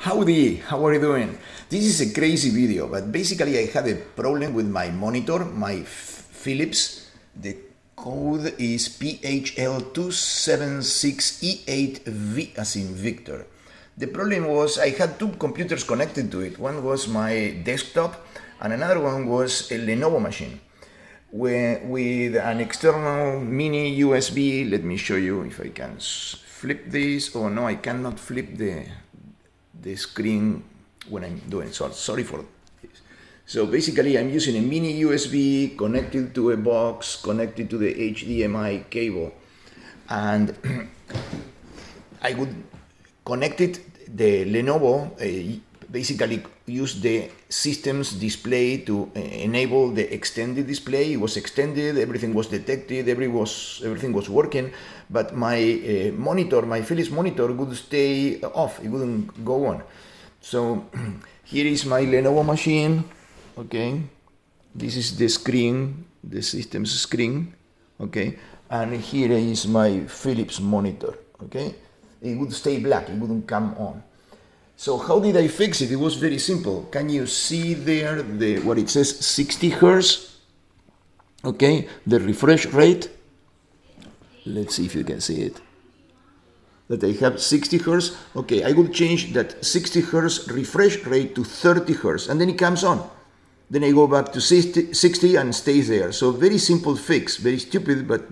Howdy, how are you doing? This is a crazy video, but basically I had a problem with my monitor, my Philips. The code is PHL276E8V as in Victor. The problem was I had two computers connected to it. One was my desktop and another one was a Lenovo machine with an external mini USB. Let me show you if I can flip this. Oh no, I cannot flip the screen when I'm doing so. Sorry for this. So basically I'm using a mini USB connected to a box, connected to the HDMI cable, and I would connect it, the Lenovo, basically use the system's display to enable the extended display. It was extended, everything was detected, everything was working, but my monitor, my Philips monitor would stay off, it wouldn't go on. So here is my Lenovo machine, okay, this is the screen, the system's screen, okay, and here is my Philips monitor, okay. It would stay black, it wouldn't come on. So how did I fix it? It was very simple. Can you see there what it says 60 Hertz? Okay, the refresh rate. Let's see if you can see it. That I have 60 Hertz. Okay, I will change that 60 Hertz refresh rate to 30 Hertz and then it comes on. Then I go back to 60 and stays there. So very simple fix, very stupid, but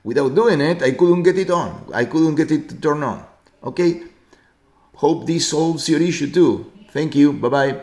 without doing it, I couldn't get it on. I couldn't get it to turn on. Okay? Hope this solves your issue too. Thank you. Bye-bye.